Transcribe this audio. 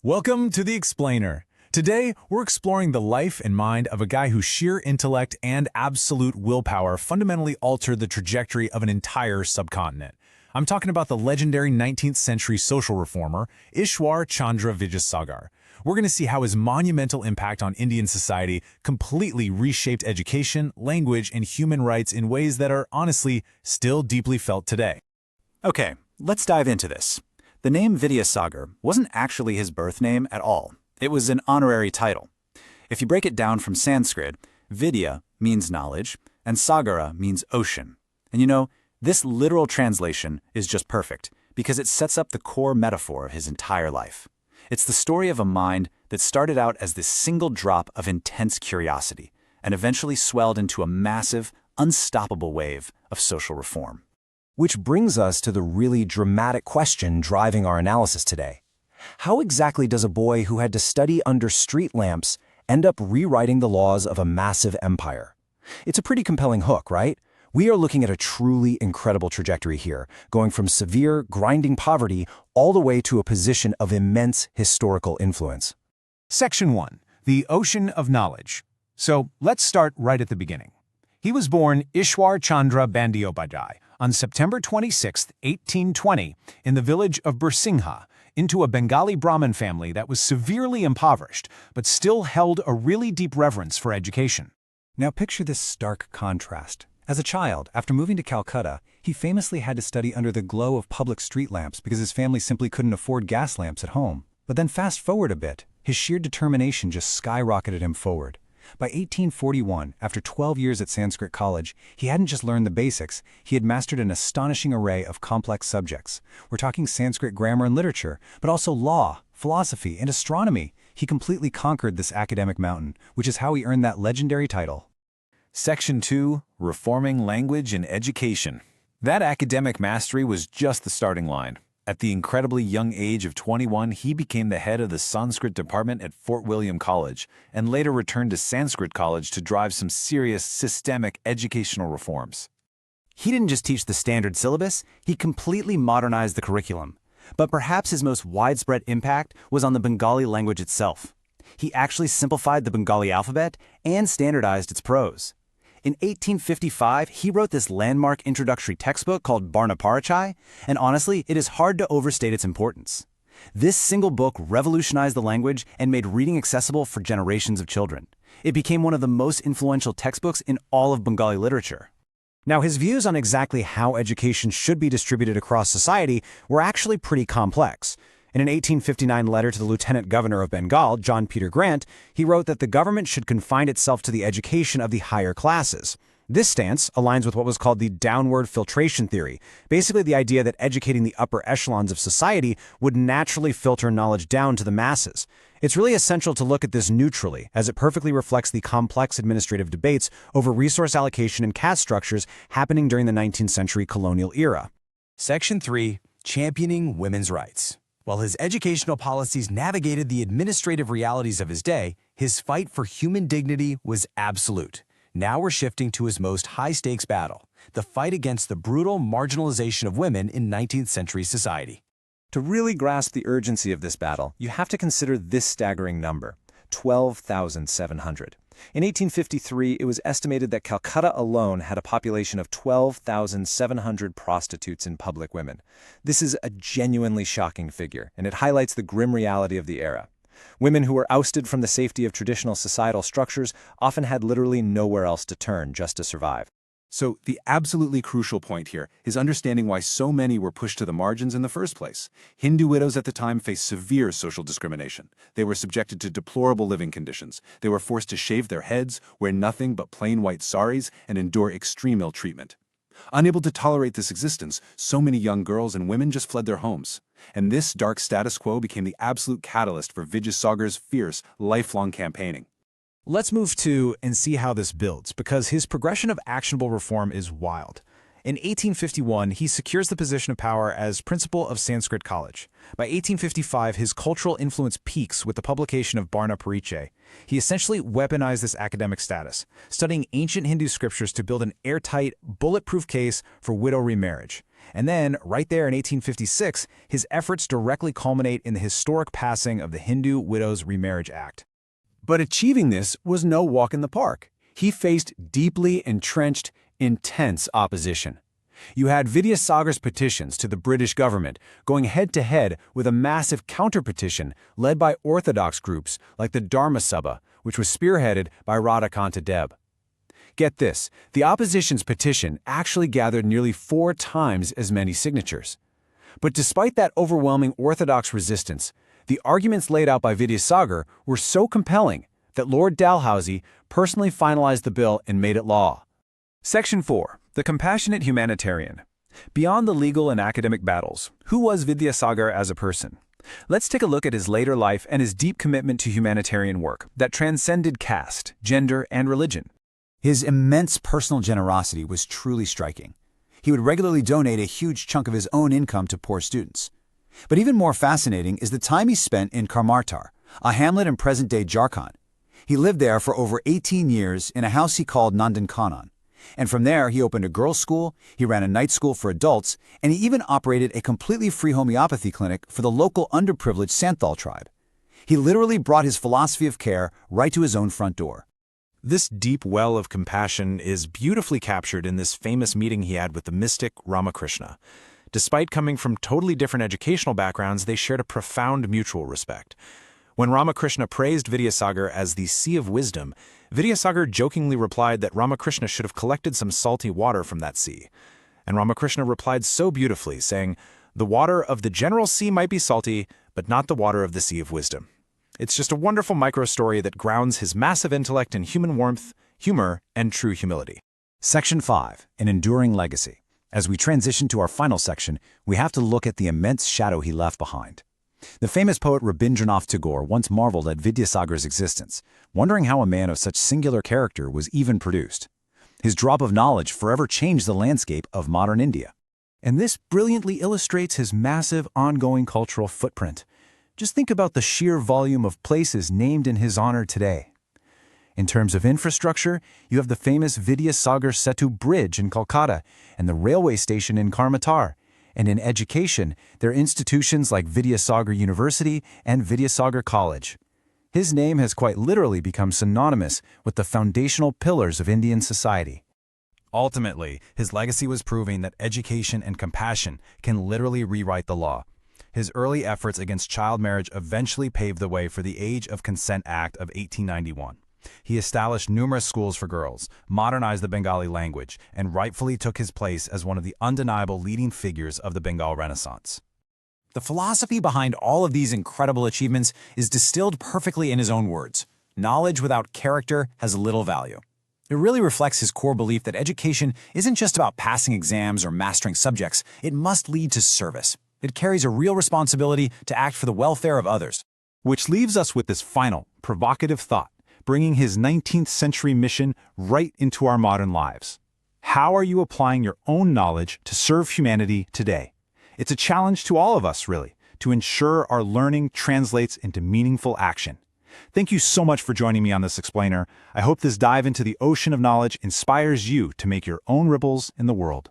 Welcome to The Explainer. Today, we're exploring the life and mind of a guy whose sheer intellect and absolute willpower fundamentally altered the trajectory of an entire subcontinent. I'm talking about the legendary 19th century social reformer, Ishwar Chandra Vidyasagar. We're going to see how his monumental impact on Indian society completely reshaped education, language, and human rights in ways that are, honestly, still deeply felt today. Okay, let's dive into this. The name Vidyasagar wasn't actually his birth name at all. It was an honorary title. If you break it down from Sanskrit, Vidya means knowledge, and Sagara means ocean. And you know, this literal translation is just perfect, because it sets up the core metaphor of his entire life. It's the story of a mind that started out as this single drop of intense curiosity, and eventually swelled into a massive, unstoppable wave of social reform. Which brings us to the really dramatic question driving our analysis today. How exactly does a boy who had to study under street lamps end up rewriting the laws of a massive empire? It's a pretty compelling hook, right? We are looking at a truly incredible trajectory here, going from severe, grinding poverty all the way to a position of immense historical influence. Section 1. The Ocean of Knowledge. So let's start right at the beginning. He was born Ishwar Chandra Vidyasagar on September 26, 1820, in the village of Bursingha, into a Bengali Brahmin family that was severely impoverished, but still held a really deep reverence for education. Now picture this stark contrast. As a child, after moving to Calcutta, he famously had to study under the glow of public street lamps because his family simply couldn't afford gas lamps at home. But then fast forward a bit, his sheer determination just skyrocketed him forward. By 1841, after 12 years at Sanskrit College, he hadn't just learned the basics, he had mastered an astonishing array of complex subjects. We're talking Sanskrit grammar and literature, but also law, philosophy, and astronomy. He completely conquered this academic mountain, which is how he earned that legendary title. Section 2. Reforming Language and Education. That academic mastery was just the starting line. At the incredibly young age of 21, he became the head of the Sanskrit department at Fort William College, and later returned to Sanskrit College to drive some serious, systemic educational reforms. He didn't just teach the standard syllabus, he completely modernized the curriculum. But perhaps his most widespread impact was on the Bengali language itself. He actually simplified the Bengali alphabet and standardized its prose. In 1855, he wrote this landmark introductory textbook called Barnaparachai, and honestly, it is hard to overstate its importance. This single book revolutionized the language and made reading accessible for generations of children. It became one of the most influential textbooks in all of Bengali literature. Now, his views on exactly how education should be distributed across society were actually pretty complex. In an 1859 letter to the Lieutenant Governor of Bengal, John Peter Grant, he wrote that the government should confine itself to the education of the higher classes. This stance aligns with what was called the downward filtration theory, basically the idea that educating the upper echelons of society would naturally filter knowledge down to the masses. It's really essential to look at this neutrally, as it perfectly reflects the complex administrative debates over resource allocation and caste structures happening during the 19th century colonial era. Section 3. Championing Women's Rights. While his educational policies navigated the administrative realities of his day, his fight for human dignity was absolute. Now we're shifting to his most high-stakes battle, the fight against the brutal marginalization of women in 19th century society. To really grasp the urgency of this battle, you have to consider this staggering number, 12,700. In 1853, it was estimated that Calcutta alone had a population of 12,700 prostitutes and public women. This is a genuinely shocking figure, and it highlights the grim reality of the era. Women who were ousted from the safety of traditional societal structures often had literally nowhere else to turn just to survive. So the absolutely crucial point here is understanding why so many were pushed to the margins in the first place. Hindu widows at the time faced severe social discrimination. They were subjected to deplorable living conditions. They were forced to shave their heads, wear nothing but plain white saris, and endure extreme ill treatment. Unable to tolerate this existence, so many young girls and women just fled their homes. And this dark status quo became the absolute catalyst for Vidyasagar's fierce, lifelong campaigning. Let's move to and see how this builds, because his progression of actionable reform is wild. In 1851, he secures the position of power as principal of Sanskrit College. By 1855, his cultural influence peaks with the publication of Barnaparachai. He essentially weaponized this academic status, studying ancient Hindu scriptures to build an airtight, bulletproof case for widow remarriage. And then, right there in 1856, his efforts directly culminate in the historic passing of the Hindu Widows Remarriage Act. But achieving this was no walk in the park. He faced deeply entrenched, intense opposition. You had Vidyasagar's petitions to the British government going head-to-head with a massive counter-petition led by orthodox groups like the Dharma Sabha, which was spearheaded by Radhakanta Deb. Get this, the opposition's petition actually gathered nearly 4 times as many signatures. But despite that overwhelming orthodox resistance, the arguments laid out by Vidyasagar were so compelling that Lord Dalhousie personally finalized the bill and made it law. Section 4. The Compassionate Humanitarian. Beyond the legal and academic battles, who was Vidyasagar as a person? Let's take a look at his later life and his deep commitment to humanitarian work that transcended caste, gender, and religion. His immense personal generosity was truly striking. He would regularly donate a huge chunk of his own income to poor students. But even more fascinating is the time he spent in Karmartar, a hamlet in present-day Jharkhand. He lived there for over 18 years in a house he called Nandan Kanan. And from there, he opened a girls' school, he ran a night school for adults, and he even operated a completely free homeopathy clinic for the local underprivileged Santhal tribe. He literally brought his philosophy of care right to his own front door. This deep well of compassion is beautifully captured in this famous meeting he had with the mystic Ramakrishna. Despite coming from totally different educational backgrounds, they shared a profound mutual respect. When Ramakrishna praised Vidyasagar as the sea of wisdom, Vidyasagar jokingly replied that Ramakrishna should have collected some salty water from that sea. And Ramakrishna replied so beautifully, saying, "The water of the general sea might be salty, but not the water of the sea of wisdom." It's just a wonderful micro-story that grounds his massive intellect in human warmth, humor, and true humility. Section 5. An Enduring Legacy. As we transition to our final section, we have to look at the immense shadow he left behind. The famous poet Rabindranath Tagore once marveled at Vidyasagar's existence, wondering how a man of such singular character was even produced. His drop of knowledge forever changed the landscape of modern India. And this brilliantly illustrates his massive, ongoing cultural footprint. Just think about the sheer volume of places named in his honor today. In terms of infrastructure, you have the famous Vidyasagar Setu Bridge in Kolkata and the railway station in Karmartar. And in education, there are institutions like Vidyasagar University and Vidyasagar College. His name has quite literally become synonymous with the foundational pillars of Indian society. Ultimately, his legacy was proving that education and compassion can literally rewrite the law. His early efforts against child marriage eventually paved the way for the Age of Consent Act of 1891. He established numerous schools for girls, modernized the Bengali language, and rightfully took his place as one of the undeniable leading figures of the Bengal Renaissance. The philosophy behind all of these incredible achievements is distilled perfectly in his own words. Knowledge without character has little value. It really reflects his core belief that education isn't just about passing exams or mastering subjects. It must lead to service. It carries a real responsibility to act for the welfare of others. Which leaves us with this final, provocative thought, bringing his 19th century mission right into our modern lives. How are you applying your own knowledge to serve humanity today? It's a challenge to all of us, really, to ensure our learning translates into meaningful action. Thank you so much for joining me on this explainer. I hope this dive into the ocean of knowledge inspires you to make your own ripples in the world.